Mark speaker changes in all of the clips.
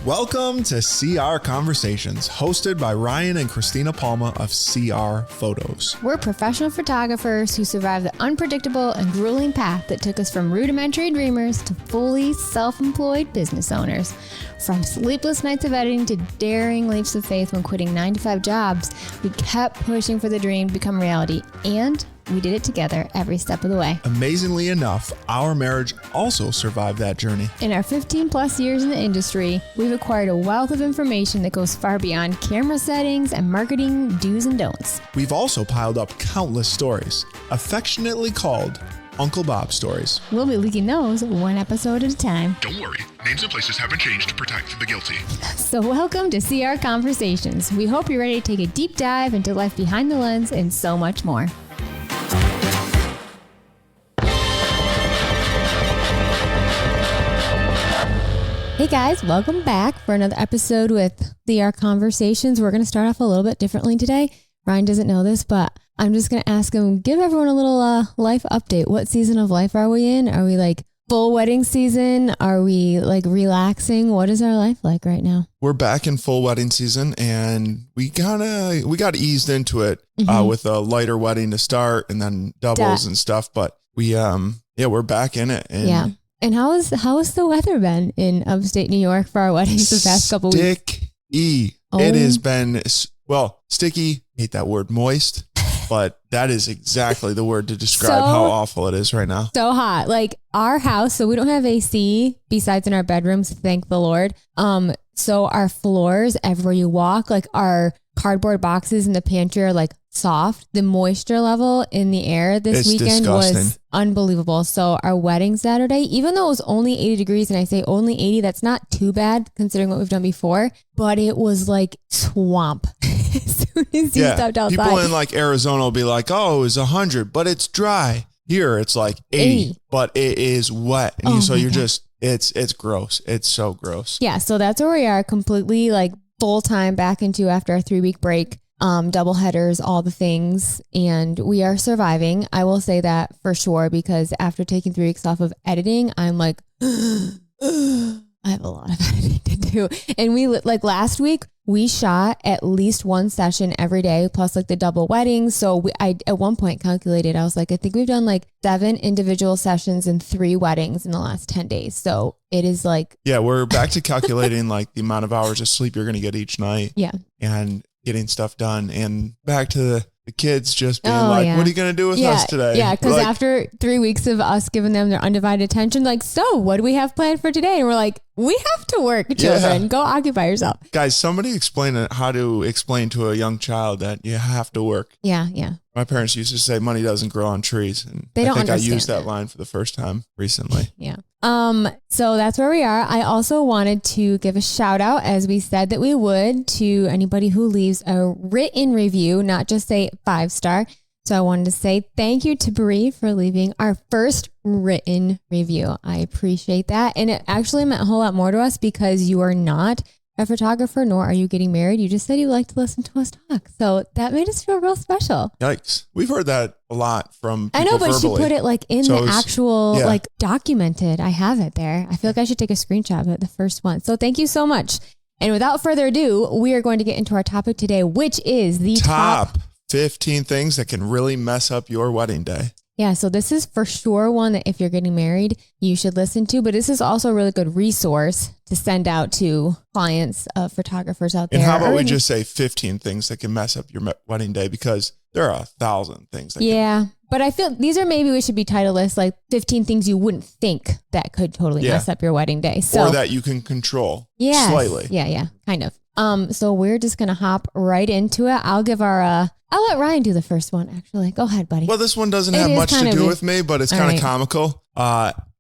Speaker 1: Welcome to CR Conversations, hosted by Ryan and Christina Palma of CR Photos.
Speaker 2: We're professional photographers who survived the unpredictable and grueling path that took us from rudimentary dreamers to fully self-employed business owners. From sleepless nights of editing to daring leaps of faith when quitting 9-to-5 jobs, we kept pushing for the dream to become reality, and we did it together every step of the way.
Speaker 1: Amazingly enough, our marriage also survived that journey.
Speaker 2: In our 15 plus years in the industry, we've acquired a wealth of information that goes far beyond camera settings and marketing do's and don'ts.
Speaker 1: We've also piled up countless stories, affectionately called Uncle Bob stories.
Speaker 2: We'll be leaking those one episode at a time.
Speaker 3: Don't worry, names and places haven't changed to protect the guilty.
Speaker 2: So welcome to CR Conversations. We hope you're ready to take a deep dive into life behind the lens and so much more. Hey guys, welcome back for another episode with CR Conversations. We're going to start off a little bit differently today. Ryan doesn't know this, but I'm just going to ask him, give everyone a little life update. What season of life are we in? Are we like full wedding season? Are we like relaxing? What is our life like right now?
Speaker 1: We're back in full wedding season, and we got eased into it with a lighter wedding to start and then doubles and stuff. But we're back in it. And
Speaker 2: yeah. And how has the weather been in upstate New York for our weddings the past couple weeks?
Speaker 1: Sticky. Oh. It has been, sticky, hate that word, moist, but that is exactly the word to describe how awful it is right now.
Speaker 2: So hot. Like our house, so we don't have AC besides in our bedrooms, thank the Lord. So our floors, everywhere you walk, like our cardboard boxes in the pantry are like soft. The moisture level in the air this weekend was unbelievable. So our wedding Saturday, even though it was only 80 degrees, and I say only 80, that's not too bad considering what we've done before, but it was like swamp as soon as you stepped outside.
Speaker 1: People in like Arizona will be like, oh, it was 100, but it's dry. Here it's like 80. But it is wet. And it's gross. It's so gross.
Speaker 2: Yeah. So that's where we are, completely like full time back into after a 3-week break. Double headers, all the things, and we are surviving. I will say that for sure, because after taking 3 weeks off of editing, I'm like, I have a lot of editing to do. And we like last week, we shot at least one session every day, plus like the double weddings. So I at one point calculated, I was like, I think we've done like 7 individual sessions and 3 weddings in the last 10 days. So it is like,
Speaker 1: yeah, we're back to calculating like the amount of hours of sleep you're going to get each night.
Speaker 2: Yeah.
Speaker 1: And getting stuff done, and back to the kids just being what are you going to do with us today?
Speaker 2: Yeah, because after 3 weeks of us giving them their undivided attention, like, so what do we have planned for today? And we're like, we have to work, children. Yeah. Go occupy yourself.
Speaker 1: Guys, somebody explain how to explain to a young child that you have to work.
Speaker 2: Yeah.
Speaker 1: My parents used to say money doesn't grow on trees. And I think I used that line for the first time recently.
Speaker 2: Yeah. So that's where we are. I also wanted to give a shout out, as we said that we would, to anybody who leaves a written review, not just a 5-star. So I wanted to say thank you to Bree for leaving our first written review. I appreciate that. And it actually meant a whole lot more to us because you are not a photographer, nor are you getting married. You just said you like to listen to us talk. So that made us feel real special.
Speaker 1: Yikes. We've heard that a lot from people.
Speaker 2: I know, but
Speaker 1: verbally.
Speaker 2: she put it like in the actual, like documented. I have it there. I feel like I should take a screenshot of it, the first one. So thank you so much. And without further ado, we are going to get into our topic today, which is the top
Speaker 1: 15 things that can really mess up your wedding day.
Speaker 2: Yeah, so this is for sure one that if you're getting married, you should listen to. But this is also a really good resource to send out to clients of photographers out there.
Speaker 1: And how about we just say 15 things that can mess up your wedding day, because there are 1,000 things.
Speaker 2: But I feel these are, maybe we should be titleless, like 15 things you wouldn't think that could totally mess up your wedding day.
Speaker 1: Or that you can control slightly.
Speaker 2: Yeah, kind of. So we're just going to hop right into it. I'll let Ryan do the first one, actually. Go ahead, buddy.
Speaker 1: Well, this one doesn't have much to do with me, but it's kind of comical.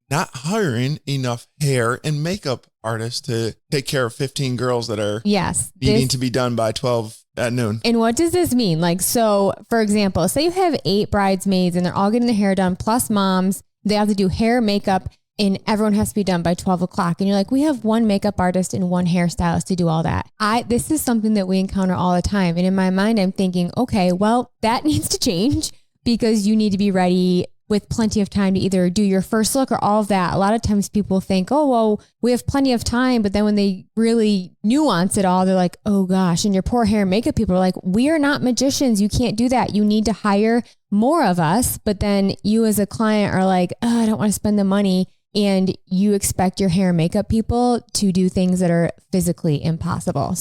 Speaker 1: Not hiring enough hair and makeup artists to take care of 15 girls that are needing to be done by 12 at noon.
Speaker 2: And what does this mean? Like, so for example, say you have 8 bridesmaids and they're all getting their hair done, plus moms. They have to do hair, makeup, and everyone has to be done by 12 o'clock. And you're like, we have one makeup artist and one hairstylist to do all that. This is something that we encounter all the time. And in my mind, I'm thinking, okay, well, that needs to change because you need to be ready with plenty of time to either do your first look or all of that. A lot of times people think, oh, well, we have plenty of time. But then when they really nuance it all, they're like, oh gosh. And your poor hair and makeup people are like, we are not magicians. You can't do that. You need to hire more of us. But then you as a client are like, oh, I don't want to spend the money. And you expect your hair and makeup people to do things that are physically impossible.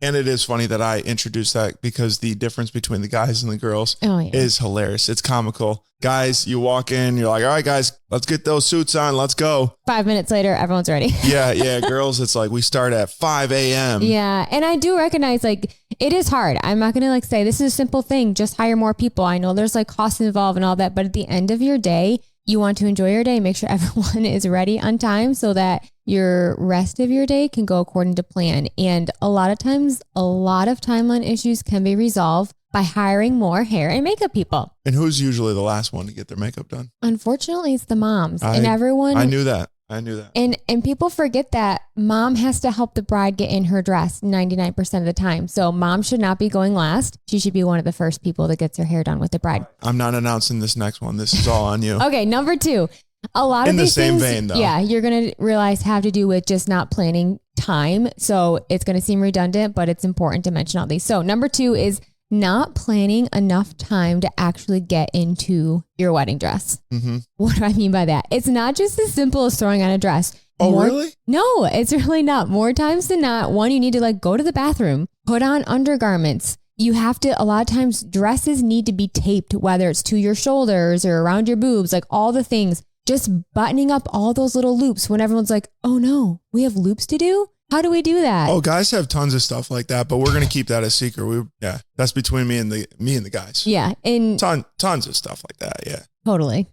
Speaker 1: And it is funny that I introduced that because the difference between the guys and the girls is hilarious. It's comical. Guys, you walk in, you're like, all right, guys, let's get those suits on. Let's go.
Speaker 2: 5 minutes later, everyone's ready.
Speaker 1: Yeah. Girls, it's like we start at 5 a.m.
Speaker 2: Yeah. And I do recognize like it is hard. I'm not going to like say this is a simple thing. Just hire more people. I know there's like costs involved and all that. But at the end of your day, you want to enjoy your day, make sure everyone is ready on time so that your rest of your day can go according to plan. And a lot of times, a lot of timeline issues can be resolved by hiring more hair and makeup people.
Speaker 1: And who's usually the last one to get their makeup done?
Speaker 2: Unfortunately, it's the moms and everyone.
Speaker 1: I knew that.
Speaker 2: And people forget that mom has to help the bride get in her dress 99% of the time. So mom should not be going last. She should be one of the first people that gets her hair done with the bride.
Speaker 1: I'm not announcing this next one. This is all on you.
Speaker 2: Okay, number 2. A lot of these things,
Speaker 1: in the same vein, though.
Speaker 2: Yeah, you're going to realize have to do with just not planning time. So it's going to seem redundant, but it's important to mention all these. So number 2 is not planning enough time to actually get into your wedding dress. Mm-hmm. What do I mean by that? It's not just as simple as throwing on a dress.
Speaker 1: Really?
Speaker 2: No, it's really not. More times than not, one, you need to like go to the bathroom, put on undergarments. You have to, a lot of times dresses need to be taped, whether it's to your shoulders or around your boobs, like all the things, just buttoning up all those little loops when everyone's like, oh no, we have loops to do. How do we do that?
Speaker 1: Oh, guys have tons of stuff like that, but we're going to keep that a secret. That's between me and the guys.
Speaker 2: Yeah. And
Speaker 1: tons of stuff like that. Yeah.
Speaker 2: Totally.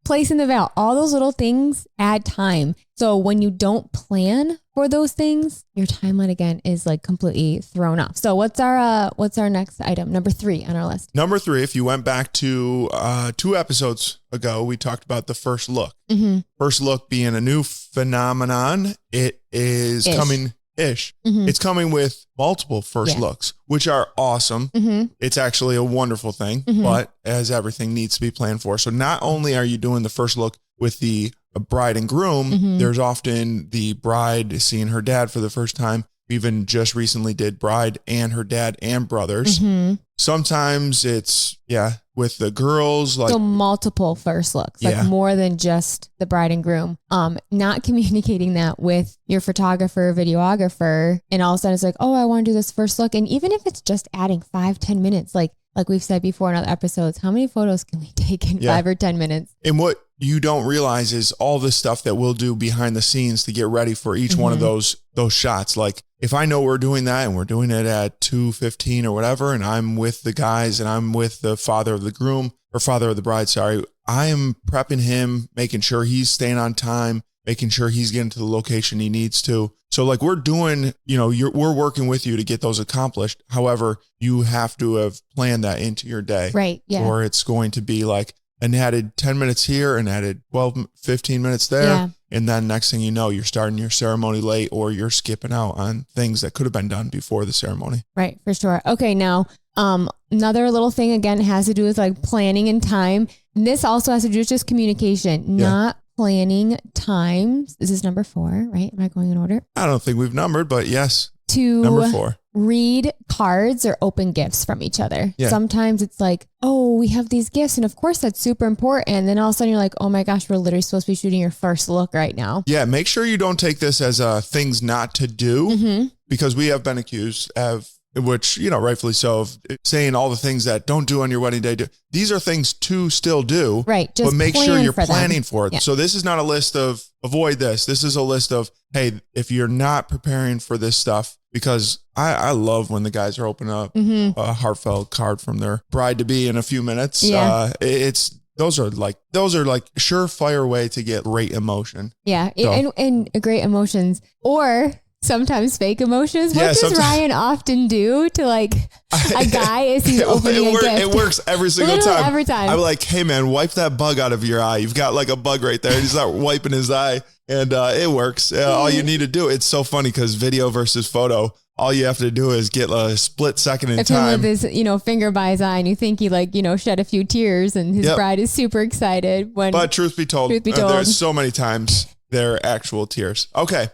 Speaker 2: Placing the veil, all those little things add time. So when you don't plan for those things, your timeline again is like completely thrown off. So what's our next item? Number 3 on our list.
Speaker 1: Number 3, if you went back to 2 episodes ago, we talked about the first look. Mm-hmm. First look being a new phenomenon. It is coming-ish. Mm-hmm. It's coming with multiple first looks, which are awesome. Mm-hmm. It's actually a wonderful thing, but as everything needs to be planned for. So not only are you doing the first look with the bride and groom, there's often the bride seeing her dad for the first time. We even just recently did bride and her dad and brothers. Mm-hmm. Sometimes it's, with the girls. Like,
Speaker 2: so multiple first looks, like more than just the bride and groom. Not communicating that with your photographer, videographer, and all of a sudden it's like, oh, I want to do this first look. And even if it's just adding 5-10 minutes, like we've said before in other episodes, how many photos can we take in 5 or 10 minutes?
Speaker 1: And what you don't realize is all the stuff that we'll do behind the scenes to get ready for each one of those shots. Like if I know we're doing that and we're doing it at 2:15 or whatever, and I'm with the guys and I'm with the father of the groom or father of the bride, I am prepping him, making sure he's staying on time, making sure he's getting to the location he needs to. So like we're doing, we're working with you to get those accomplished. However, you have to have planned that into your day.
Speaker 2: Right. Yeah.
Speaker 1: Or it's going to be like an added 10 minutes here and added 12, 15 minutes there. Yeah. And then next thing you know, you're starting your ceremony late or you're skipping out on things that could have been done before the ceremony.
Speaker 2: Right. For sure. Okay. Now, another little thing again has to do with like planning and time. And this also has to do with just communication, not planning times. This is number 4, right? Am I going in order?
Speaker 1: I don't think we've numbered, but yes.
Speaker 2: Number 4. Read cards or open gifts from each other. Yeah. Sometimes it's like, oh, we have these gifts. And of course, that's super important. And then all of a sudden you're like, oh my gosh, we're literally supposed to be shooting your first look right now.
Speaker 1: Yeah. Make sure you don't take this as things not to do because we have been accused of, which, rightfully so, of saying all the things that don't do on your wedding day. These are things to still do.
Speaker 2: Right.
Speaker 1: Just but make sure you're planning for it. Yeah. So this is not a list of avoid this. This is a list of, hey, if you're not preparing for this stuff, because I love when the guys are opening up a heartfelt card from their bride to be in a few minutes. Yeah. Those are like surefire way to get great emotion.
Speaker 2: Yeah. So. And great emotions or sometimes fake emotions. What does Ryan often do to like a guy as he's opening a gift?
Speaker 1: It works every single time.
Speaker 2: Every time.
Speaker 1: I'm like, hey man, wipe that bug out of your eye. You've got like a bug right there. He's not wiping his eye. And it works. All you need to do. It's so funny because video versus photo. all you have to do is get a split second in time.
Speaker 2: Him with his, finger by his eye, and you think he shed a few tears, and his bride is super excited. But
Speaker 1: truth be told, there's so many times they're actual tears. Okay.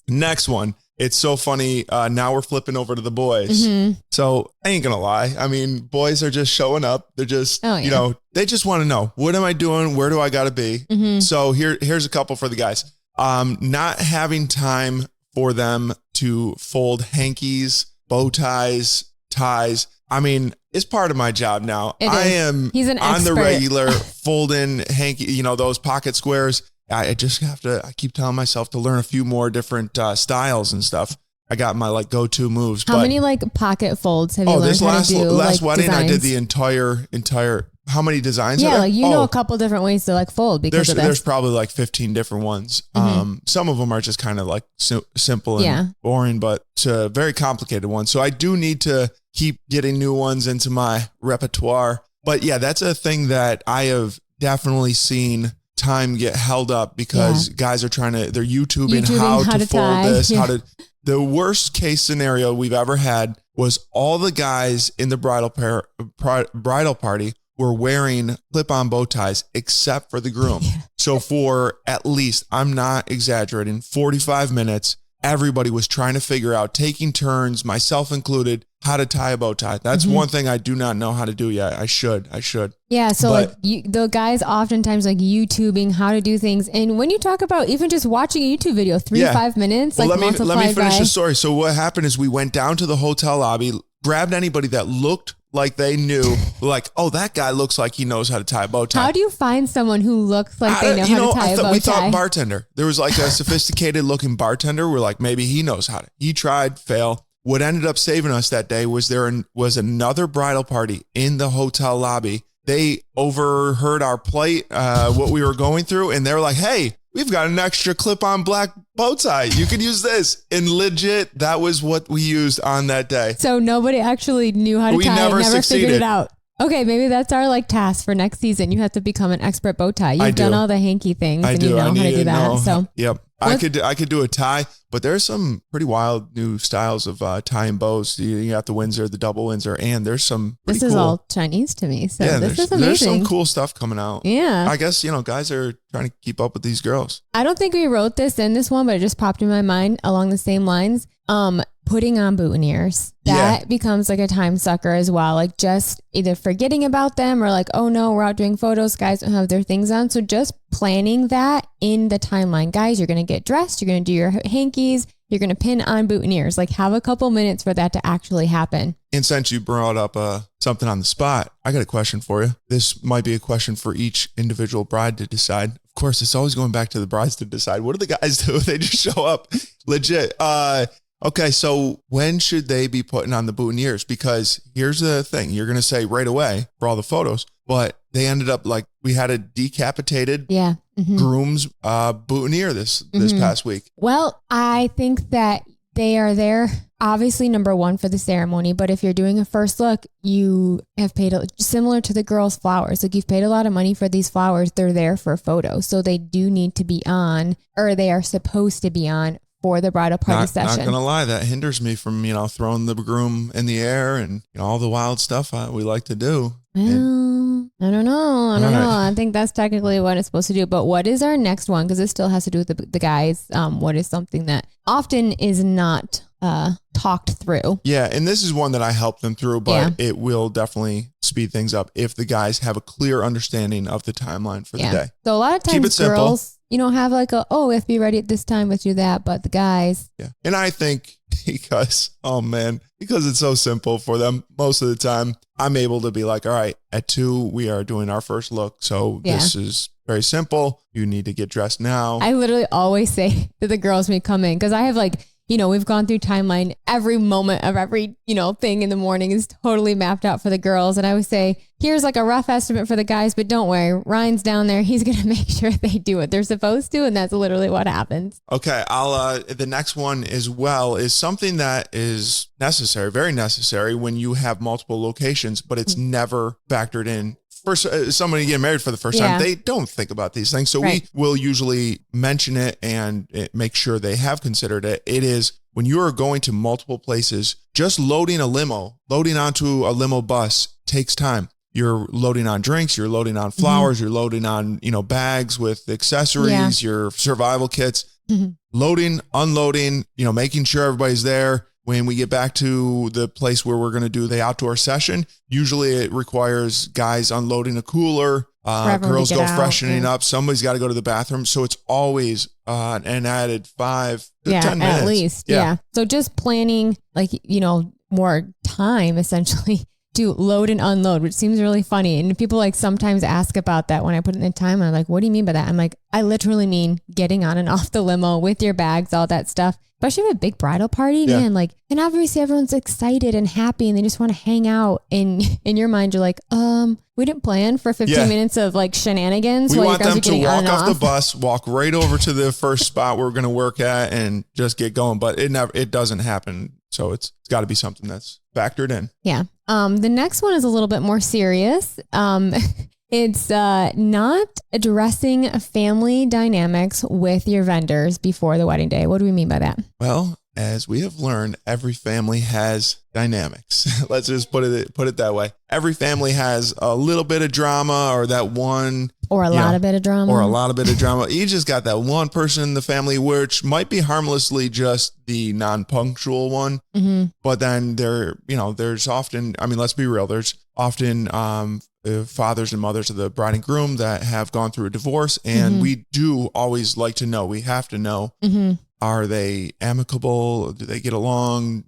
Speaker 1: Next one. It's so funny. Now we're flipping over to the boys. Mm-hmm. So I ain't gonna lie. I mean, boys are just showing up. They're just, they just want to know, what am I doing? Where do I gotta be? Mm-hmm. So here's a couple for the guys. Not having time for them to fold hankies, bow ties, ties. I mean, it's part of my job now. He's an expert on the regular folding hanky, those pocket squares. I just I keep telling myself to learn a few more different styles and stuff. I got my go-to moves.
Speaker 2: How many pocket folds have you learned how to do?
Speaker 1: Last wedding, designs? I did the entire, how many designs?
Speaker 2: Yeah, a couple different ways to fold because
Speaker 1: there's probably 15 different ones. Mm-hmm. Some of them are just kind of simple and boring, but it's a very complicated one. So I do need to keep getting new ones into my repertoire. But yeah, that's a thing that I have definitely seen time get held up because guys are they're YouTubing how to fold this, the worst case scenario we've ever had was all the guys in the bridal party were wearing clip-on bow ties except for the groom. Yeah. So for at least, I'm not exaggerating, 45 minutes, everybody was trying to figure out, taking turns, myself included, how to tie a bow tie. That's one thing I do not know how to do yet. I should. Yeah.
Speaker 2: So the guys oftentimes YouTubing how to do things. And when you talk about even just watching a YouTube video, 5 minutes, let me finish the story.
Speaker 1: So what happened is we went down to the hotel lobby, grabbed anybody that looked like they knew, oh, that guy looks like he knows how to tie a bow tie.
Speaker 2: How do you find someone who looks like they know how to tie a bow tie?
Speaker 1: We thought bartender. There was a sophisticated looking bartender. We're maybe he knows how to. He tried, fail. What ended up saving us that day was there was another bridal party in the hotel lobby. They overheard our plight, what we were going through, and they were like, hey, we've got an extra clip-on black bow tie. You could use this. And legit, that was what we used on that day.
Speaker 2: So nobody actually knew how to tie it, never figured it out. Okay, maybe that's our task for next season. You have to become an expert bow tie. You've done all the hanky things and you know how to do that. So
Speaker 1: yep. I could do a tie, but there's some pretty wild new styles of tying bows. You got the Windsor, the double Windsor, and there's some
Speaker 2: This is all Chinese to me. So this is amazing.
Speaker 1: There's some cool stuff coming out.
Speaker 2: Yeah.
Speaker 1: I guess, guys are trying to keep up with these girls.
Speaker 2: I don't think we wrote this in this one, but it just popped in my mind along the same lines. Putting on boutonnieres. That becomes a time sucker as well. Just either forgetting about them or oh no, we're out doing photos. Guys don't have their things on. So just planning that in the timeline. Guys, you're going to get dressed. You're going to do your hankies. You're going to pin on boutonnieres. Have a couple minutes for that to actually happen.
Speaker 1: And since you brought up something on the spot, I got a question for you. This might be a question for each individual bride to decide. Of course, it's always going back to the brides to decide. What do the guys do? They just show up. Legit. Okay, so when should they be putting on the boutonnieres? Because here's the thing. You're going to say right away for all the photos, but they ended up we had a decapitated groom's boutonniere this past week.
Speaker 2: Well, I think that they are there, obviously, number one, for the ceremony. But if you're doing a first look, you have paid, similar to the girls' flowers. You've paid a lot of money for these flowers. They're there for a photo. So they do need to be on, or they are supposed to be on, for the bridal party session.
Speaker 1: Not gonna lie, that hinders me from throwing the groom in the air and all the wild stuff we like to do.
Speaker 2: Well, I don't know. I think that's technically what it's supposed to do. But what is our next one? Because it still has to do with the guys. What is something that often is not talked through?
Speaker 1: Yeah, and this is one that I help them through, but it will definitely speed things up if the guys have a clear understanding of the timeline for the day.
Speaker 2: So a lot of times girls, have we have to be ready at this time, let's do that. But the guys.
Speaker 1: Yeah. And I think because it's so simple for them most of the time, I'm able to be all right, at 2, we are doing our first look. So this is very simple. You need to get dressed now.
Speaker 2: I literally always say to the girls when we come in, because I have we've gone through timeline. Every moment of every, thing in the morning is totally mapped out for the girls. And I would say, here's a rough estimate for the guys, but don't worry. Ryan's down there. He's going to make sure they do what they're supposed to. And that's literally what happens.
Speaker 1: Okay. The next one is something that is necessary, very necessary when you have multiple locations, but it's never factored in. First, somebody getting married for the first time, they don't think about these things. So we will usually mention it and make sure they have considered it. It is when you are going to multiple places, just loading onto a limo bus takes time. You're loading on drinks, you're loading on flowers, you're loading on, bags with accessories, your survival kits, loading, unloading, making sure everybody's there. When we get back to the place where we're going to do the outdoor session, usually it requires guys unloading a cooler, girls go freshening up. Somebody's got to go to the bathroom. So it's always an added 5 to 10 minutes.
Speaker 2: At least. Yeah. So just planning more time essentially to load and unload, which seems really funny. And people sometimes ask about that when I put in the time. I'm like, what do you mean by that? I'm like, I literally mean getting on and off the limo with your bags, all that stuff. Especially with a big bridal party, man. And obviously everyone's excited and happy and they just want to hang out. And in your mind, you're like, we didn't plan for 15 minutes of shenanigans.
Speaker 1: We want them to walk off the bus, walk right over to the first spot we're going to work at and just get going. But it doesn't happen. So it's got to be something that's factored in. Yeah.
Speaker 2: The next one is a little bit more serious. It's not addressing family dynamics with your vendors before the wedding day. What do we mean by that?
Speaker 1: Well, as we have learned, every family has dynamics. Let's just put it that way. Every family has a little bit of drama or that one.
Speaker 2: Or a lot of bit of drama.
Speaker 1: You just got that one person in the family, which might be harmlessly just the non-punctual one. Mm-hmm. But then there's often, let's be real. There's often fathers and mothers of the bride and groom that have gone through a divorce. And we do always like to know, we have to know, are they amicable? Do they get along?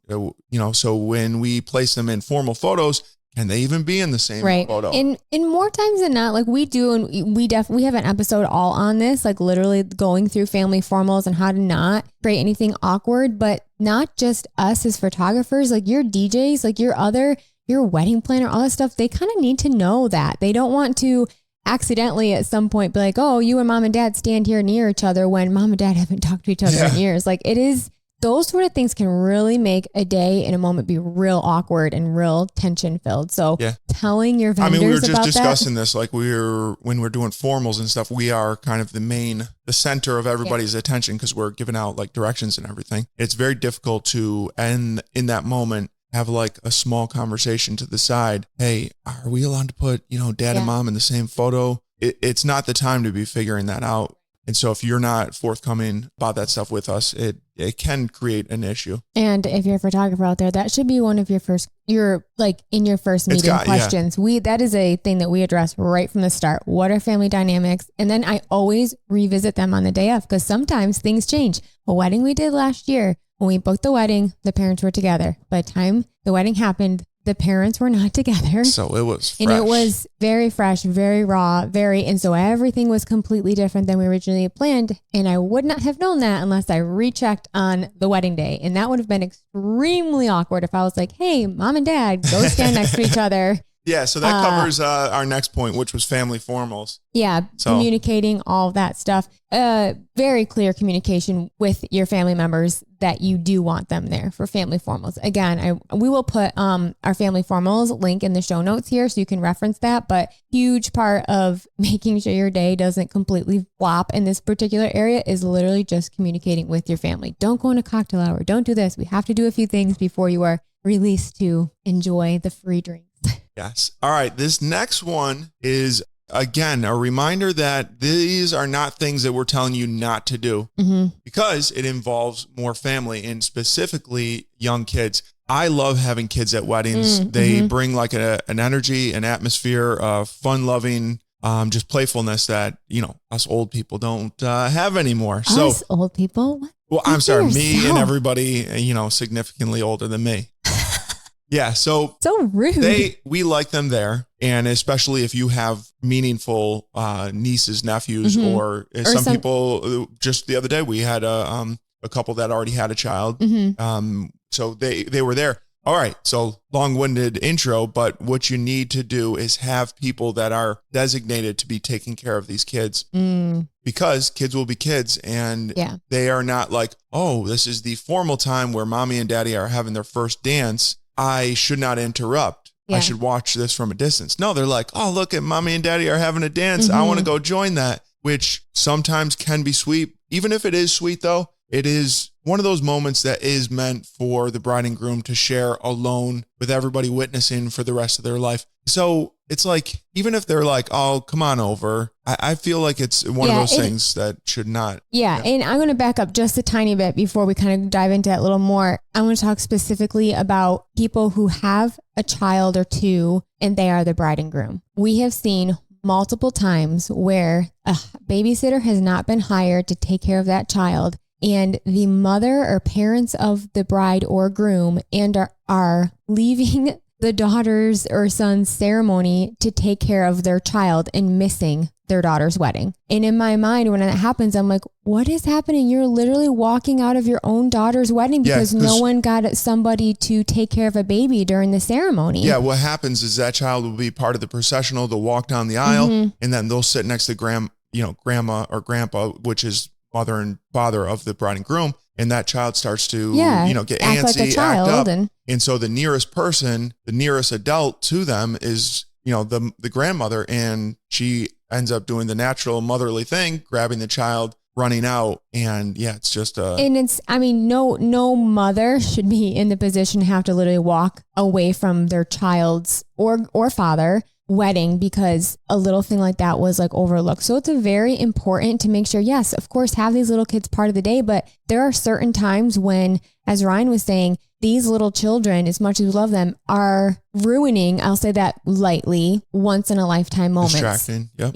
Speaker 1: So when we place them in formal photos, can they even be in the same photo?
Speaker 2: And more times than not, we do, and we have an episode all on this, literally going through family formals and how to not create anything awkward, but not just us as photographers, your DJs, your wedding planner, all that stuff, they kind of need to know that. They don't want to accidentally at some point be like, oh, you and mom and dad stand here near each other when mom and dad haven't talked to each other in years. It is, those sort of things can really make a day and a moment be real awkward and real tension filled. So telling your vendors
Speaker 1: we were just discussing this, when we're doing formals and stuff, we are kind of the center of everybody's attention because we're giving out directions and everything. It's very difficult to end in that moment, have a small conversation to the side. Hey, are we allowed to put, dad and mom in the same photo? It's not the time to be figuring that out. And so if you're not forthcoming about that stuff with us, it can create an issue.
Speaker 2: And if you're a photographer out there, that should be one of your first, in your first meeting questions. That is a thing that we address right from the start. What are family dynamics? And then I always revisit them on the day of because sometimes things change. A wedding we did last year, when we booked the wedding, the parents were together. By the time the wedding happened, the parents were not together.
Speaker 1: So it was fresh.
Speaker 2: And it was very fresh, very raw, and so everything was completely different than we originally planned. And I would not have known that unless I rechecked on the wedding day. And that would have been extremely awkward if I was like, hey, mom and dad, go stand next to each other.
Speaker 1: Yeah, so that covers our next point, which was family formals.
Speaker 2: Yeah, communicating all that stuff. Very clear communication with your family members that you do want them there for family formals. Again, we will put our family formals link in the show notes here so you can reference that. But huge part of making sure your day doesn't completely flop in this particular area is literally just communicating with your family. Don't go in a cocktail hour. Don't do this. We have to do a few things before you are released to enjoy the free drinks.
Speaker 1: Yes. All right. This next one is, again, a reminder that these are not things that we're telling you not to do because it involves more family and specifically young kids. I love having kids at weddings. They bring an energy, an atmosphere of fun-loving, just playfulness that, us old people don't have anymore.
Speaker 2: Us old people?
Speaker 1: Well, I'm sorry, me and everybody, significantly older than me. Yeah, so
Speaker 2: rude.
Speaker 1: We like them there, and especially if you have meaningful nieces, nephews, or some people. Just the other day, we had a couple that already had a child, so they were there. All right, so long-winded intro, but what you need to do is have people that are designated to be taking care of these kids, because kids will be kids, and they are not like, oh, this is the formal time where mommy and daddy are having their first dance. I should not interrupt. I should watch this from a distance. No, they're like, oh, look at mommy and daddy are having a dance. I want to go join that, which sometimes can be sweet. Even if it is sweet, though, it is one of those moments that is meant for the bride and groom to share alone with everybody witnessing for the rest of their life. So it's like, even if they're like, oh, come on over, I feel like it's one of those things that should not.
Speaker 2: Yeah. And I'm going to back up just a tiny bit before we kind of dive into that a little more. I want to talk specifically about people who have a child or two and they are the bride and groom. We have seen multiple times where a babysitter has not been hired to take care of that child, and the mother or parents of the bride or groom are leaving the daughter's or son's ceremony to take care of their child and missing their daughter's wedding. And in my mind, when that happens, I'm like, what is happening? You're literally walking out of your own daughter's wedding because no one got somebody to take care of a baby during the ceremony.
Speaker 1: Yeah, what happens is that child will be part of the processional. They'll walk down the aisle, and then they'll sit next to grandma or grandpa, which is mother and father of the bride and groom. And that child starts to, get
Speaker 2: act
Speaker 1: antsy,
Speaker 2: like a child,
Speaker 1: act up. And so the nearest person, the nearest adult to them is, the grandmother, and she ends up doing the natural motherly thing, grabbing the child, running out. And it's just no mother should be in the position to have to literally walk away from their child's or father wedding because a little thing like that was like overlooked. So it's very important to make sure, yes, of course, have these little kids part of the day, but there are certain times when, as Ryan was saying, these little children, as much as we love them, are ruining, I'll say that lightly, once in a lifetime moments. Distracting. Yep.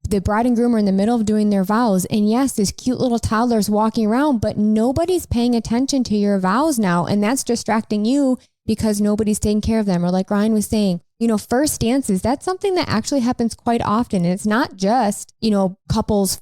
Speaker 2: The bride and groom are in the middle of doing their vows. And yes, this cute little toddler's walking around, but nobody's paying attention to your vows now. And that's distracting you because nobody's taking care of them. Or like Ryan was saying, first dances, that's something that actually happens quite often. And it's not just, couples,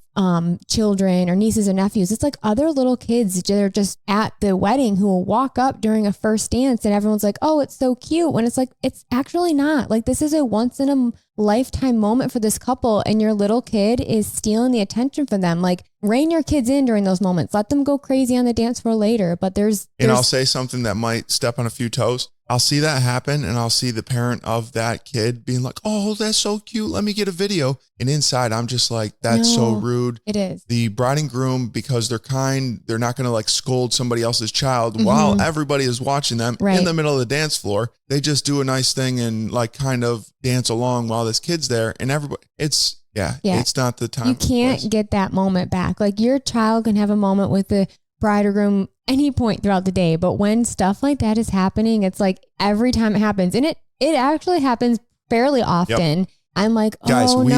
Speaker 2: children or nieces and nephews. It's like other little kids that are just at the wedding who will walk up during a first dance and everyone's like, oh, it's so cute. When it's like, it's actually not. Like, this is a once in a lifetime moment for this couple, and your little kid is stealing the attention from them. Like, rein your kids in during those moments. Let them go crazy on the dance floor later. But there's
Speaker 1: I'll say something that might step on a few toes. I'll see that happen, and I'll see the parent of that kid being like, oh, that's so cute. Let me get a video. And inside, I'm just like, that's so rude.
Speaker 2: It is.
Speaker 1: The bride and groom, because they're kind, they're not going to like scold somebody else's child while everybody is watching them in the middle of the dance floor. They just do a nice thing and like kind of dance along while this kid's there. And everybody, it's not the time.
Speaker 2: You can't get that moment back. Like, your child can have a moment with the bride or groom any point throughout the day, but when stuff like that is happening, it's like every time it happens, and it actually happens fairly often. Yep. I'm like,
Speaker 1: guys, we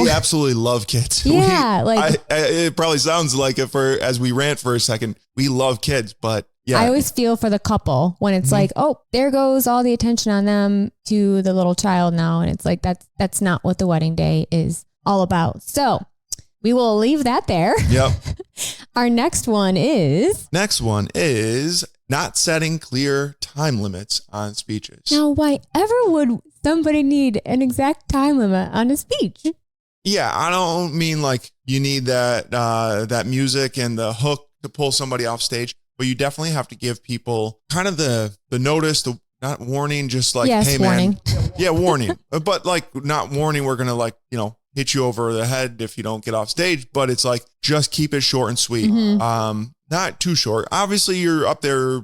Speaker 1: absolutely love kids.
Speaker 2: Yeah,
Speaker 1: it probably sounds like it as we rant for a second. We love kids, but I
Speaker 2: always feel for the couple when it's like, oh, there goes all the attention on them to the little child now, and it's like that's not what the wedding day is all about. So we will leave that there.
Speaker 1: Yep.
Speaker 2: Our next one is
Speaker 1: not setting clear time limits on speeches.
Speaker 2: Now, why ever would somebody need an exact time limit on a speech?
Speaker 1: Yeah, I don't mean like you need that music and the hook to pull somebody off stage, but you definitely have to give people kind of the notice, not warning, just like, hey,
Speaker 2: warning.
Speaker 1: Man. Yeah, warning. But like, not warning, we're going to hit you over the head if you don't get off stage, but it's like, just keep it short and sweet. Not too short. Obviously, you're up there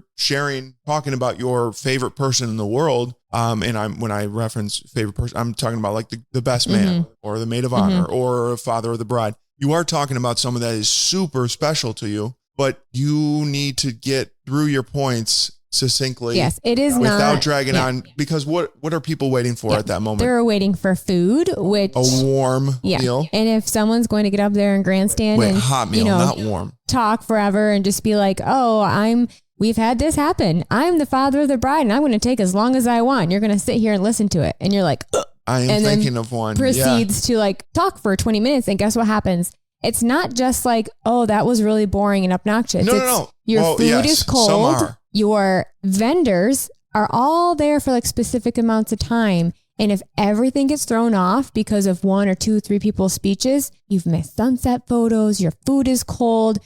Speaker 1: talking about your favorite person in the world. And when I reference favorite person, I'm talking about like the best man or the maid of honor or father of the bride. You are talking about someone that is super special to you, but you need to get through your points succinctly.
Speaker 2: Yes, it is
Speaker 1: without dragging on, because what are people waiting for at that moment?
Speaker 2: They're waiting for food, which
Speaker 1: a warm meal.
Speaker 2: And if someone's going to get up there and grandstand
Speaker 1: hot meal, not warm,
Speaker 2: talk forever and just be like, oh, we've had this happen. I'm the father of the bride and I'm going to take as long as I want. You're going to sit here and listen to it. And you're like, ugh.
Speaker 1: I am thinking of one.
Speaker 2: Proceeds to like talk for 20 minutes. And guess what happens? It's not just like, oh, that was really boring and obnoxious.
Speaker 1: No.
Speaker 2: Your food is cold. Your vendors are all there for like specific amounts of time. And if everything gets thrown off because of 1 or 2 or 3 people's speeches, you've missed sunset photos, your food is cold,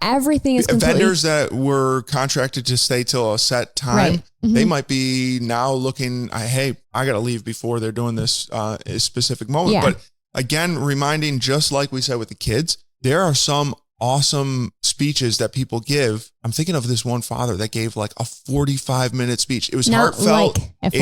Speaker 2: everything is completely...
Speaker 1: Vendors that were contracted to stay till a set time, they might be now looking, hey, I got to leave before they're doing this specific moment. Yeah. But again, reminding, just like we said with the kids, there are some awesome speeches that people give. I'm thinking of this one father that gave like a 45-minute speech. It was
Speaker 2: Not
Speaker 1: heartfelt.
Speaker 2: Like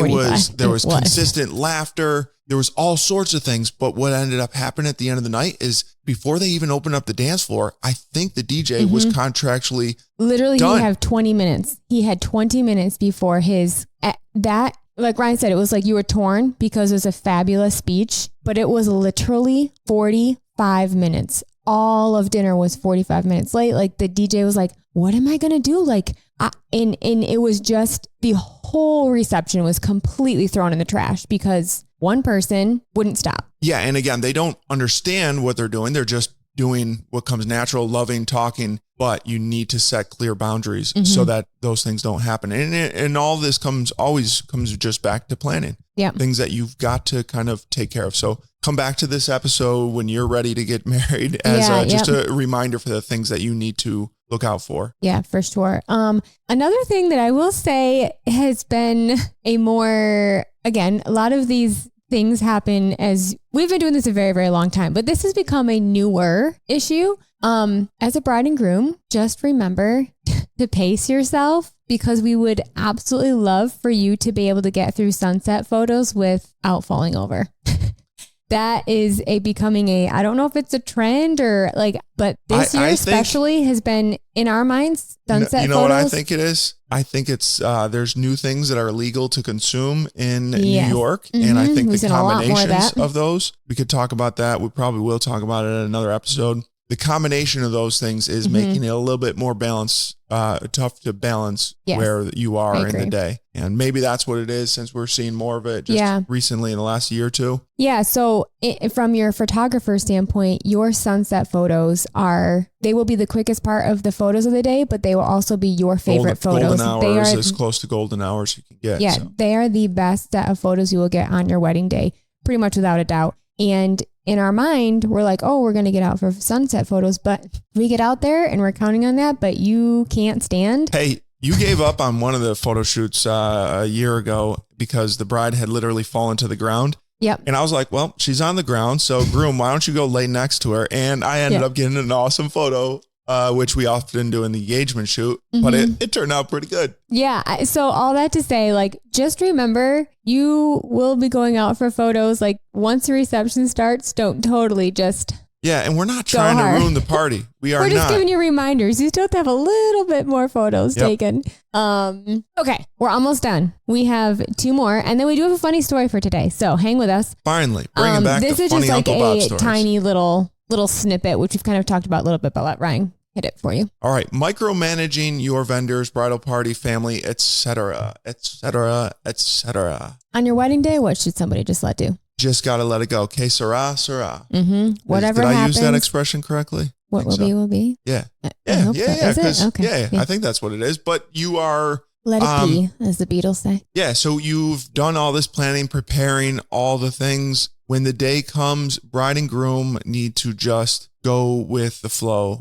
Speaker 1: There was consistent laughter. There was all sorts of things. But what ended up happening at the end of the night is before they even opened up the dance floor, I think the DJ was contractually
Speaker 2: literally
Speaker 1: done.
Speaker 2: He had 20 minutes. He had 20 minutes before like Ryan said, it was like you were torn because it was a fabulous speech, but it was literally 45 minutes. All of dinner was 45 minutes late. Like the DJ was like, what am I going to do? Like, and it was just the whole reception was completely thrown in the trash because one person wouldn't stop.
Speaker 1: Yeah. And again, they don't understand what they're doing. They're just doing what comes natural, loving, talking, but you need to set clear boundaries so that those things don't happen. And all this always comes just back to planning.
Speaker 2: Yeah.
Speaker 1: Things that you've got to kind of take care of. So come back to this episode when you're ready to get married as just a reminder for the things that you need to look out for.
Speaker 2: Yeah, for sure. Another thing that I will say has been a lot of these things happen as we've been doing this a very, very long time, but this has become a newer issue. As a bride and groom, just remember to pace yourself because we would absolutely love for you to be able to get through sunset photos without falling over. That is becoming I don't know if it's a trend or but this year especially has been in our minds, sunset
Speaker 1: you know
Speaker 2: photos.
Speaker 1: What I think it is? I think it's, there's new things that are illegal to consume in New York. And I think the combinations of those, we could talk about that. We probably will talk about it in another episode. The combination of those things is making it a little bit more tough to balance where you are in the day. And maybe that's what it is since we're seeing more of it just recently in the last year or two. Yeah.
Speaker 2: So from your photographer standpoint, your sunset photos they will be the quickest part of the photos of the day, but they will also be your favorite photos.
Speaker 1: Golden hours as close to golden hours you can get.
Speaker 2: Yeah. So. They are the best set of photos you will get on your wedding day, pretty much without a doubt. And in our mind, we're like, oh, we're going to get out for sunset photos, but we get out there and we're counting on that, but you can't stand.
Speaker 1: Hey, you gave up on one of the photo shoots a year ago because the bride had literally fallen to the ground.
Speaker 2: Yep.
Speaker 1: And I was like, well, she's on the ground. So groom, why don't you go lay next to her? And I ended up getting an awesome photo, which we often do in the engagement shoot, but it turned out pretty good.
Speaker 2: Yeah. So all that to say, just remember you will be going out for photos. Once the reception starts, don't totally just
Speaker 1: and we're not trying to ruin the party. We're
Speaker 2: just giving you reminders. You still have to have a little bit more photos taken. Okay. We're almost done. We have 2 more and then we do have a funny story for today. So hang with us.
Speaker 1: Finally, bringing back the funny Uncle Bob stories.
Speaker 2: This is just a tiny little snippet, which we've kind of talked about a little bit, but let Ryan hit it for you.
Speaker 1: All right. Micromanaging your vendors, bridal party, family, etc., etc., etc.
Speaker 2: On your wedding day, what should somebody just let do?
Speaker 1: Just got to let it go. Que sera, sera.
Speaker 2: Whatever
Speaker 1: happens. Did I use that
Speaker 2: happens,
Speaker 1: expression correctly?
Speaker 2: What will be, will be.
Speaker 1: Yeah.
Speaker 2: Yeah. Okay.
Speaker 1: I think that's what it is. But you are...
Speaker 2: Let it be, as the Beatles say.
Speaker 1: Yeah. So you've done all this planning, preparing all the things. When the day comes, bride and groom need to just go with the flow.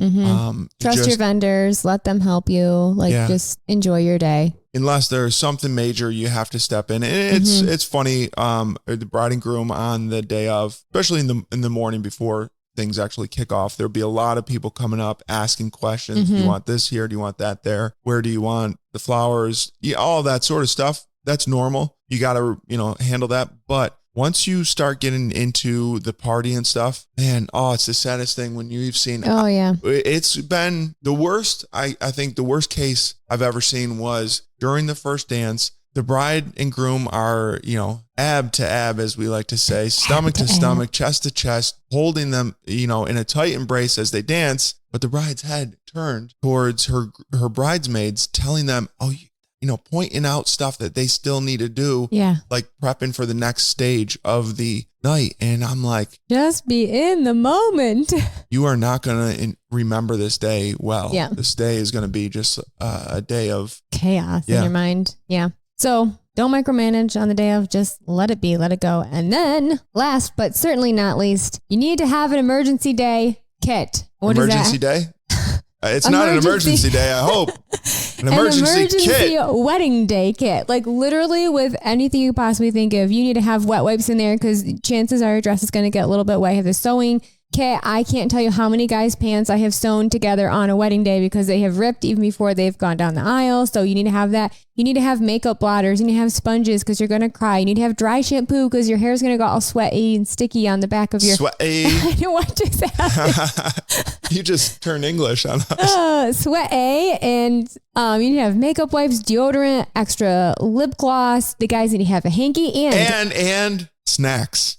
Speaker 2: Trust your vendors. Let them help you. Just enjoy your day.
Speaker 1: Unless there's something major, you have to step in. And it's funny. The bride and groom on the day of, especially in the morning before things actually kick off, there'll be a lot of people coming up asking questions. Do you want this here? Do you want that there? Where do you want the flowers? All that sort of stuff. That's normal. You got to, handle that. But once you start getting into the party and stuff, man, it's the saddest thing when you've seen.
Speaker 2: Oh, yeah.
Speaker 1: It's been the worst. I think the worst case I've ever seen was during the first dance. The bride and groom are, ab to ab, as we like to say, stomach to stomach, chest to chest, holding them, in a tight embrace as they dance. But the bride's head turned towards her bridesmaids, telling them, pointing out stuff that they still need to do.
Speaker 2: Yeah.
Speaker 1: Like prepping for the next stage of the night. And I'm like,
Speaker 2: just be in the moment.
Speaker 1: You are not going to remember this day well.
Speaker 2: Yeah.
Speaker 1: This day is going to be just a day of
Speaker 2: chaos in your mind. Yeah. So don't micromanage on the day of, just let it be, let it go. And then last, but certainly not least, you need to have an emergency day kit. What
Speaker 1: emergency
Speaker 2: is that?
Speaker 1: Day? It's not an emergency day, I hope. An emergency kit.
Speaker 2: Wedding day kit. Literally with anything you possibly think of, you need to have wet wipes in there because chances are your dress is going to get a little bit wet. You have the sewing kit. I can't tell you how many guys' pants I have sewn together on a wedding day because they have ripped even before they've gone down the aisle. So you need to have that. You need to have makeup blotters. You need to have sponges because you're going to cry. You need to have dry shampoo because your hair is going to go all sweaty and sticky on the back of your...
Speaker 1: Sweaty.
Speaker 2: I know what just happened.
Speaker 1: You just turned English on us.
Speaker 2: Sweaty. And you need to have makeup wipes, deodorant, extra lip gloss. The guys need to have a hanky
Speaker 1: and snacks.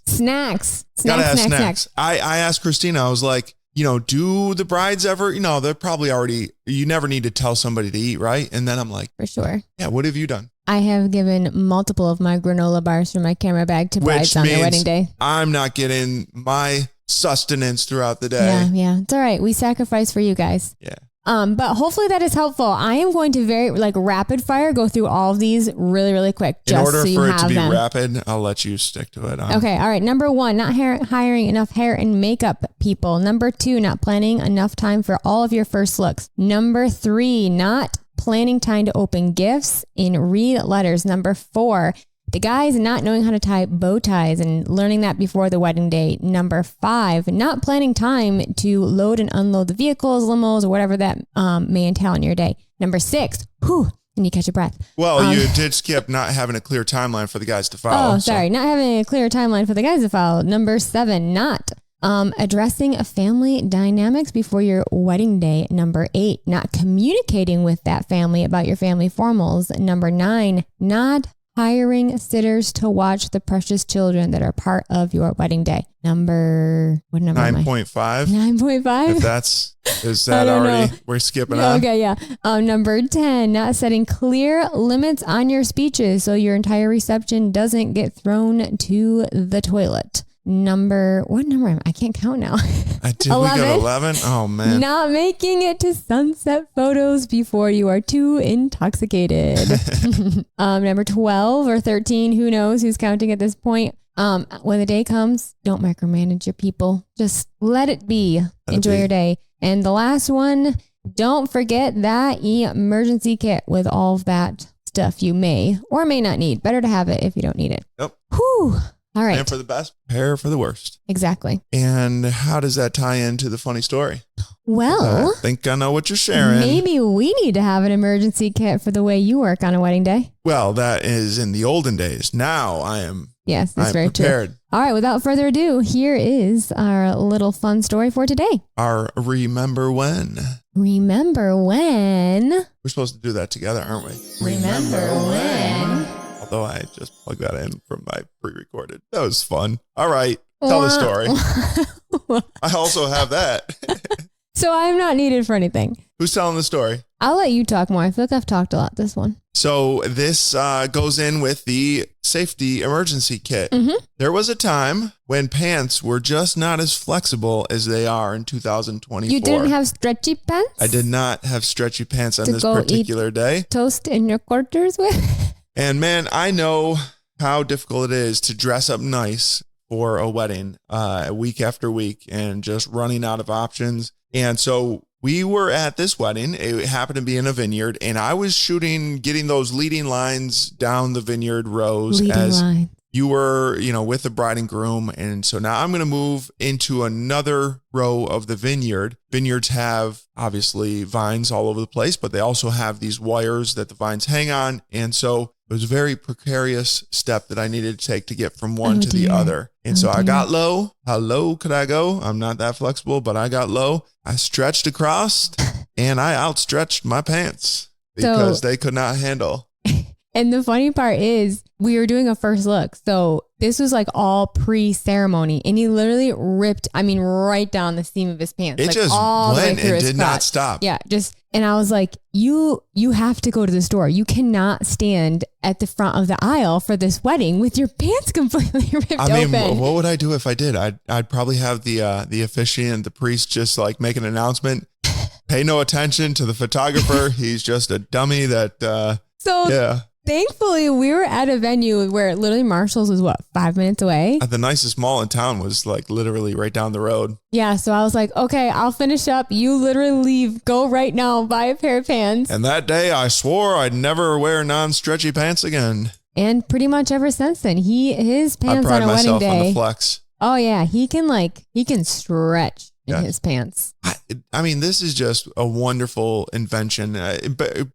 Speaker 1: Gotta have snacks. I asked Christina, I was like, do the brides ever, they're probably already, you never need to tell somebody to eat, right? And then I'm like,
Speaker 2: for sure.
Speaker 1: Yeah, what have you done?
Speaker 2: I have given multiple of my granola bars from my camera bag to brides on their wedding day.
Speaker 1: I'm not getting my sustenance throughout the day.
Speaker 2: Yeah. It's all right. We sacrifice for you guys.
Speaker 1: Yeah.
Speaker 2: But hopefully that is helpful. I am going to very rapid fire go through all of these really, really quick.
Speaker 1: In order for it to be rapid, I'll let you stick to it.
Speaker 2: Okay. All right. Number 1, not hiring enough hair and makeup people. Number 2, not planning enough time for all of your first looks. Number 3, not planning time to open gifts and read letters. Number 4, the guys not knowing how to tie bow ties and learning that before the wedding day. Number 5, not planning time to load and unload the vehicles, limos, or whatever that may entail in your day. Number 6, and you catch your breath.
Speaker 1: Well, you did skip not having a clear timeline for the guys to follow.
Speaker 2: Oh, sorry. Not having a clear timeline for the guys to follow. Number 7, not addressing family dynamics before your wedding day. Number 8, not communicating with that family about your family formals. Number 9, not hiring sitters to watch the precious children that are part of your wedding day. What number
Speaker 1: 9.5.
Speaker 2: 9.5?
Speaker 1: Is that already, we're skipping on?
Speaker 2: Okay, yeah. Number 10, not setting clear limits on your speeches so your entire reception doesn't get thrown to the toilet. What number am I? I can't count now.
Speaker 1: Did 11? We go to 11? Oh, man.
Speaker 2: Not making it to sunset photos before you are too intoxicated. Number 12 or 13, who knows who's counting at this point. When the day comes, don't micromanage your people. Just let it be. Enjoy your day. And the last one, don't forget that emergency kit with all of that stuff you may or may not need. Better to have it if you don't need it.
Speaker 1: Yep.
Speaker 2: Whew. All right.
Speaker 1: Plan for the best, prepare for the worst.
Speaker 2: Exactly.
Speaker 1: And how does that tie into the funny story?
Speaker 2: Well,
Speaker 1: I think I know what you're sharing.
Speaker 2: Maybe we need to have an emergency kit for the way you work on a wedding day.
Speaker 1: Well, that is in the olden days. Now I am.
Speaker 2: Yes, that's very
Speaker 1: prepared.
Speaker 2: True. All right. Without further ado, here is our little fun story for today.
Speaker 1: Our Remember When.
Speaker 2: Remember when?
Speaker 1: We're supposed to do that together, aren't we?
Speaker 2: Remember when?
Speaker 1: Although I just plugged that in from my pre-recorded. That was fun. All right. Tell the story. I also have that.
Speaker 2: So I'm not needed for anything.
Speaker 1: Who's telling the story?
Speaker 2: I'll let you talk more. I feel like I've talked a lot this one.
Speaker 1: So this goes in with the safety emergency kit. Mm-hmm. There was a time when pants were just not as flexible as they are in 2024.
Speaker 2: You didn't have stretchy pants?
Speaker 1: I did not have stretchy pants on this particular day.
Speaker 2: Toast in your quarters with?
Speaker 1: And man, I know how difficult it is to dress up nice for a wedding week after week and just running out of options. And so we were at this wedding. It happened to be in a vineyard, and I was getting those leading lines down the vineyard rows you were, with the bride and groom. And so now I'm going to move into another row of the vineyard. Vineyards have obviously vines all over the place, but they also have these wires that the vines hang on. And so it was a very precarious step that I needed to take to get from one to the other. And so I got low. How low could I go? I'm not that flexible, but I got low. I stretched across and I outstretched my pants because they could not handle.
Speaker 2: And the funny part is we were doing a first look. So this was like all pre-ceremony. And he literally ripped, right down the seam of his pants.
Speaker 1: It just went and did not stop.
Speaker 2: Yeah. And I was like, you have to go to the store. You cannot stand at the front of the aisle for this wedding with your pants completely ripped open.
Speaker 1: What would I do if I did? I'd probably have the officiant, the priest, just like make an announcement. Pay no attention to the photographer. He's just a dummy that, yeah.
Speaker 2: Thankfully, we were at a venue where literally Marshall's was 5 minutes away.
Speaker 1: The nicest mall in town was like literally right down the road.
Speaker 2: Yeah. So I was like, okay, I'll finish up. You literally leave. Go right now. Buy a pair of pants.
Speaker 1: And that day I swore I'd never wear non-stretchy pants again.
Speaker 2: And pretty much ever since then, his pants on a wedding day.
Speaker 1: I pride myself on the flex.
Speaker 2: Oh yeah, he can stretch in his pants.
Speaker 1: I mean, this is just a wonderful invention.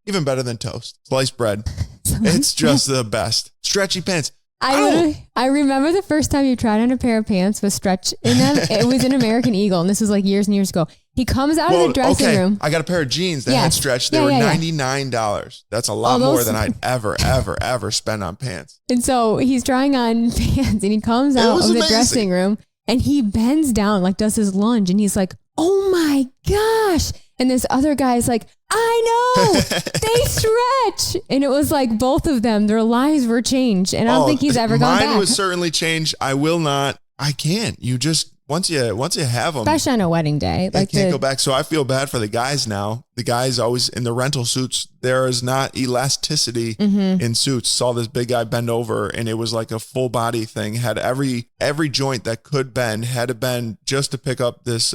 Speaker 1: Even better than toast, sliced bread. It's just the best. Stretchy pants.
Speaker 2: I remember the first time you tried on a pair of pants with stretch in them. It was an American Eagle, and this was like years and years ago. He comes out of the dressing room.
Speaker 1: I got a pair of jeans that had stretch. They were $99. That's a lot more than I'd ever spend on pants.
Speaker 2: And so he's trying on pants, and he comes out of the dressing room, and he bends down, like does his lunge, and he's like, "Oh my gosh!" And this other guy's like, "I know, they stretch." And it was like both of them, their lives were changed. And I don't think he's ever gone back.
Speaker 1: Mine was certainly changed. I will not. I can't. You just, once you have them.
Speaker 2: Especially on a wedding day.
Speaker 1: Like can't go back. So I feel bad for the guys now. The guys always in the rental suits, there is not elasticity in suits. Saw this big guy bend over and it was like a full body thing. Had every joint that could bend, had to bend just to pick up this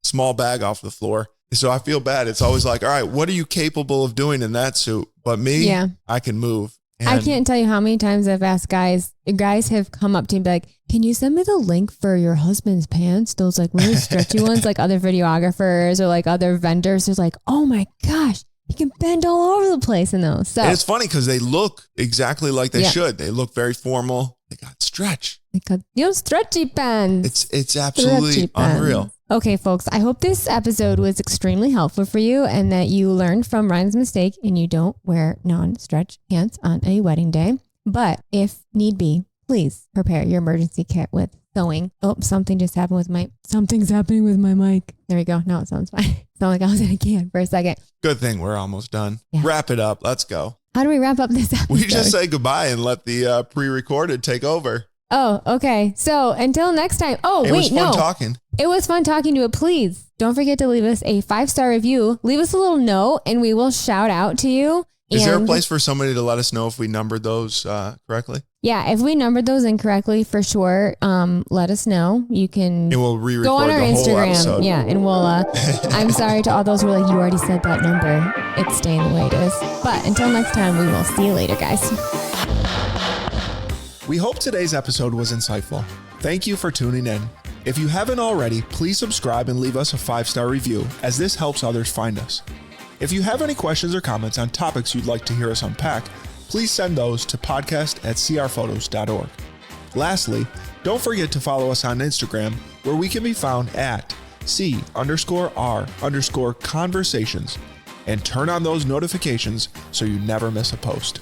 Speaker 1: small bag off the floor. So I feel bad. It's always like, all right, what are you capable of doing in that suit? But me, I can move. And
Speaker 2: I can't tell you how many times I've asked guys have come up to me and be like, "Can you send me the link for your husband's pants? Those like really stretchy ones," like other videographers or like other vendors. There's like, "Oh my gosh, you can bend all over the place in those." So
Speaker 1: and it's funny because they look exactly like they should. They look very formal. They got stretch.
Speaker 2: They got stretchy pants.
Speaker 1: It's absolutely unreal.
Speaker 2: Okay, folks, I hope this episode was extremely helpful for you and that you learned from Ryan's mistake and you don't wear non-stretch pants on a wedding day. But if need be, please prepare your emergency kit with sewing. Oh, something's happening with my mic. There we go. Now it sounds fine. It sounded like I was in a can for a second.
Speaker 1: Good thing we're almost done. Yeah. Wrap it up. Let's go.
Speaker 2: How do we wrap up this episode?
Speaker 1: We just say goodbye and let the pre-recorded take over.
Speaker 2: Oh, okay. So until next time. Oh,
Speaker 1: it was fun talking.
Speaker 2: It was fun talking to you. Please don't forget to leave us a 5-star review. Leave us a little note and we will shout out to you.
Speaker 1: Is there a place for somebody to let us know if we numbered those correctly?
Speaker 2: Yeah, if we numbered those incorrectly, for sure, let us know. You can
Speaker 1: we'll
Speaker 2: go on our Instagram. Yeah, and we'll, I'm sorry to all those who are like, "You already said that number." It's staying the way it is. But until next time, we will see you later, guys.
Speaker 1: We hope today's episode was insightful. Thank you for tuning in. If you haven't already, please subscribe and leave us a 5-star review, as this helps others find us. If you have any questions or comments on topics you'd like to hear us unpack, please send those to podcast@crphotos.org. Lastly, don't forget to follow us on Instagram, where we can be found at C_R_conversations, and turn on those notifications so you never miss a post.